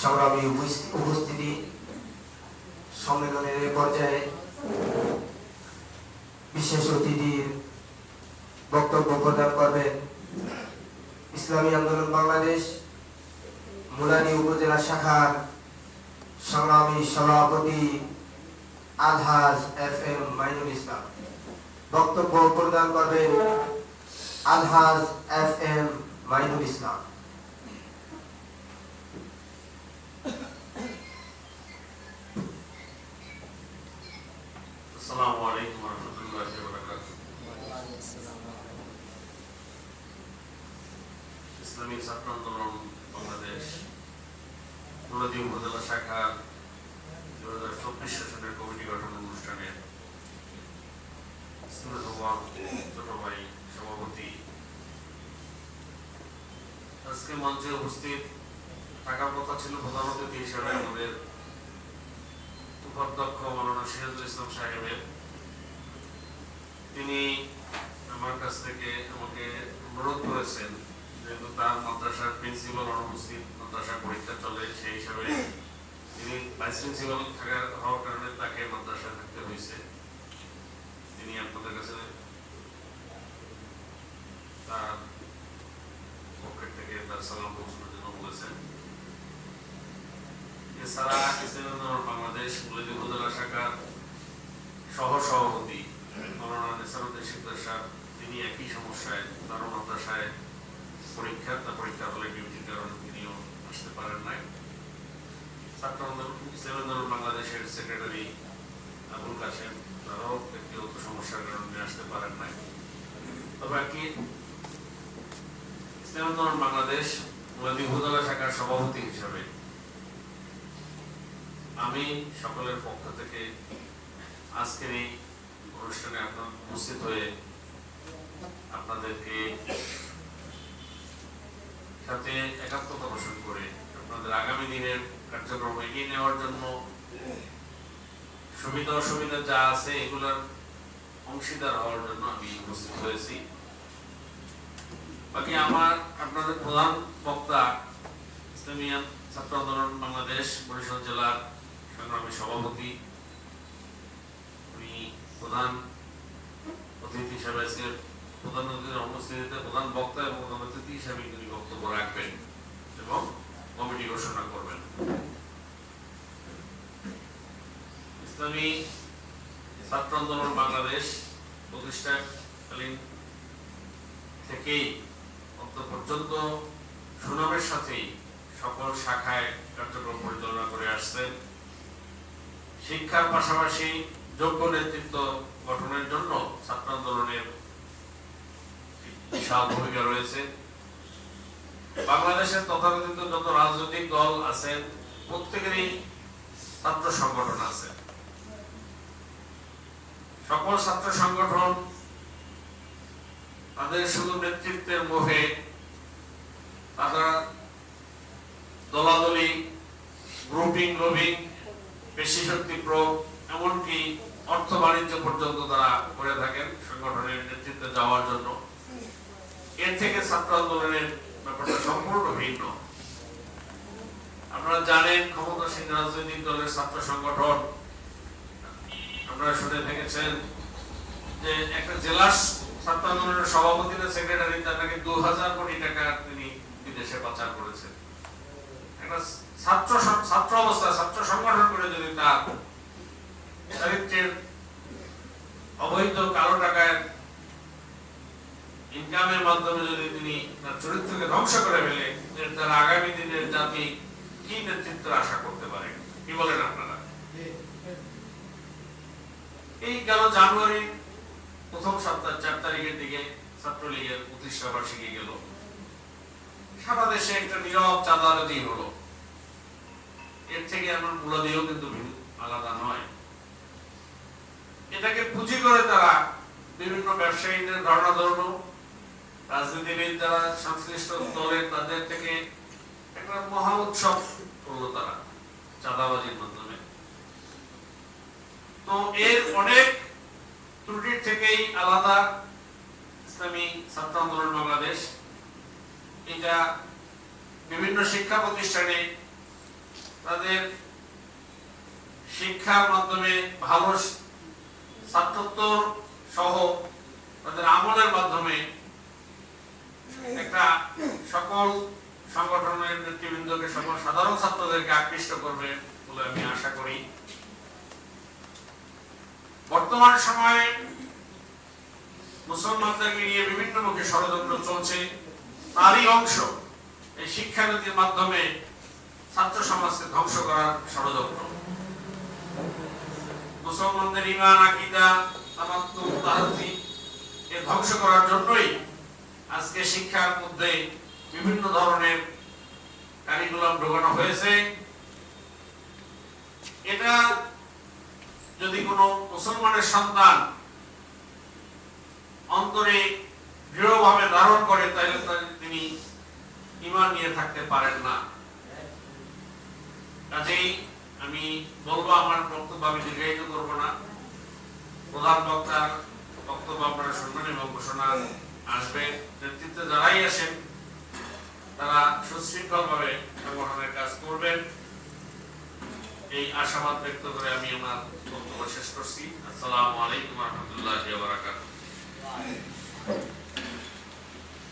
সংগ্রামী উপস্থিতি সম্মেলনের পর্যায়ে বিশেষ অতিথির বক্তব্য প্রদান করবেন ইসলামী আন্দোলন বাংলাদেশ মুলানী উপজেলা শাখার সংগ্রামী সভাপতি আলহাজ FM মাইনুল ইসলাম। বক্তব্য প্রদান করবেন আলহাজ FM মাইনুল ইসলাম। আসসালামু আলাইকুম ওয়া রাহমাতুল্লাহি ওয়া বারাকাতুহু। ইসলামী ছাত্র আন্দোলন বাংলাদেশ মুলানী উপজেলা শাখার 2024 সেশনের কমিটি গঠন অনুষ্ঠানের ছোট ভাই সভাপতি আজকে মঞ্চে উপস্থিত থাকার কথা ছিল প্রধান অতিথি হিসেবে আমাদের উপাধ্যক্ষ মাওলানা সিরাজুল ইসলাম সাহেবের। তিনি আমার কাছ থেকে আমাকে অনুরোধ করেছেন, যেহেতু তার মাদ্রাসার প্রিন্সিপাল অনুপস্থিত, মাদ্রাসা পরীক্ষা চলে, সেই হিসাবে তিনি ভাইস প্রিন্সিপাল হওয়ার কারণে তাকে মাদ্রাসায় থাকতে হয়েছে। তিনি আপনাদের কাছে তার পক্ষের থেকে তার সালাম পৌঁছানোর জন্য বলেছেন। এছাড়া ইসলামী আন্দোলন বাংলাদেশ মুলানী উপজেলা শাখার সহ সভাপতি মাওলানা নেসারউদ্দিন শিকদার সাহেব, তিনি একই সমস্যায়, তারও মাদ্রাসায় পরীক্ষা হলে ডিউটির কারণে তিনিও আসতে পারেন নাই। ছাত্র আন্দোলন ইসলামী আন্দোলন বাংলাদেশের সেক্রেটারি আবুল কাশেম, তারাও ব্যক্তিগত সমস্যার কারণে আসতে পারেন নাই। তবে কি ইসলামী আন্দোলন বাংলাদেশ মুলানী উপজেলা শাখার সভাপতি হিসাবে আমি সকলের পক্ষ থেকে আজকের এই অনুষ্ঠানে আপনার উপস্থিত হয়ে আপনাদেরকে সাথে একাত্মতা পোষণ করে আপনাদের আগামী দিনের কার্যক্রম এগিয়ে নেওয়ার জন্য সুবিধা অসুবিধা যা আছে এগুলোর অংশীদার হওয়ার জন্য আমি উপস্থিত হয়েছি। বাকি আমার আপনাদের প্রধান বক্তা ইসলামী ছাত্র আন্দোলন বাংলাদেশ বরিশাল জেলার সংগ্রামী সভাপতি, উনি প্রধান অতিথি হিসাবে আজকে প্রধান অতিথির অনুপস্থিতিতে প্রধান বক্তা এবং প্রধান অতিথি হিসাবে তিনি বক্তব্য রাখবেন এবং কমিটি ঘোষণা করবেন। ইসলামী ছাত্র আন্দোলন বাংলাদেশ প্রতিষ্ঠাকালীন থেকেই অন্তত পর্যন্ত সুনামের সাথেই সকল শাখায় কার্যক্রম পরিচালনা করে আসছেন। শিক্ষার পাশাপাশি যোগ্য নেতৃত্ব গঠনের জন্য ছাত্র আন্দোলনের বিশাল ভূমিকা রয়েছে। বাংলাদেশের তথাকথিত যত রাজনৈতিক দল আছেন প্রত্যেকেরই ছাত্র সংগঠন আছে। সকল ছাত্র সংগঠন তাদের শুধু নেতৃত্বের মোহে তারা দলাদলি, গ্রুপিং, লবিং, পেশি শক্তি প্রয়োগ, এমনকি অর্থ বাণিজ্য পর্যন্ত তারা করে থাকেন সংগঠনের নেতৃত্বে যাওয়ার জন্য। এর থেকে ছাত্র আন্দোলনের ব্যাপারটা সম্পূর্ণ ভিন্ন। আপনারা জানেন ক্ষমতাসীন রাজনৈতিক দলের ছাত্র সংগঠন, আপনারা শুনে থেকেছেন যে একটা জেলার ছাত্র আন্দোলনের সভাপতি না সেক্রেটারি, তার নাকি 2000 কোটি টাকা তিনি বিদেশে পাচার করেছেন। একটা ছাত্র অবস্থায় ছাত্র সংগঠন করে যদি তার চরিত্রের অবৈধ কালো টাকায় ইনকামের মাধ্যমে যদি তিনি তার চরিত্রকে ধ্বংস করে ফেলে, তার আগামী দিনের জাতি কি নেতৃত্ব আশা করতে পারে? কি বলেন আপনারা? এই গেল জানুয়ারি প্রথম সপ্তাহ 4 তারিখের দিকে ছাত্রলীগের প্রতিষ্ঠা বার্ষিকী গেল। সারা দেশে একটা নীরব চাঁদাবাজি হলো। এর থেকে আমার মূলদেহ কিন্তু আলাদা নয়। এটাকে পুঁজি করে তারা বিভিন্ন ব্যবসায়ীদের ধারণা ধরলো, রাজনীতিবিদ যারা সংশ্লিষ্ট দলের তাদের থেকে একটা মহা উৎসব করলো তারা চাঁদাবাজির মাধ্যমে। তো এর অনেক ত্রুটির থেকেই আলাদা ইসলামী ছাত্র আন্দোলন বাংলাদেশ। এটা বিভিন্ন শিক্ষা প্রতিষ্ঠানে তাদের শিক্ষার মাধ্যমে ভালো ছাত্রত্ব সহ তাদের আমলের মাধ্যমে একটা সকল সংগঠনের নেতৃবৃন্দকে, সকল সাধারণ ছাত্রদেরকে আকৃষ্ট করবে বলে আমি আশা করি। বর্তমান সময়ে মুসলমানদেরকে নিয়ে বিভিন্ন মুখে ষড়যন্ত্র চলছে, তারই অংশ এই শিক্ষানীতির মাধ্যমে ছাত্র সমাজকে ধ্বংস করার ষড়যন্ত্র। মুসলমানদের ঈমান, আকীদা, তামাত্তুন, তাহজ্জুদ এ ধ্বংস করার জন্যই আজকে শিক্ষার মধ্যে বিভিন্ন ধরনের কারিকুলাম ঢোকানো হয়েছে। এটা যদি কোনো মুসলমানের সন্তান অন্তরে দৃঢ়ভাবে ধারণ করে তাহলে তিনি ঈমান নিয়ে থাকতে পারেন না। কাজেই আমি বলবো, আমার বক্তব্য আমি দীর্ঘায়িত করব না। প্রধান বক্তার বক্তব্য আপনারা শুনবেন এবং ঘোষণা আসবে। নেতৃত্বে যারাই আসেন তারা সুশৃঙ্খলভাবে সংগঠনের কাজ করবেন, এই আশাবাদ ব্যক্ত করে আমি আমার বক্তব্য শেষ করছি। আসসালামু আলাইকুম ওয়া রাহমাতুল্লাহি ওয়া বারাকাতুহু।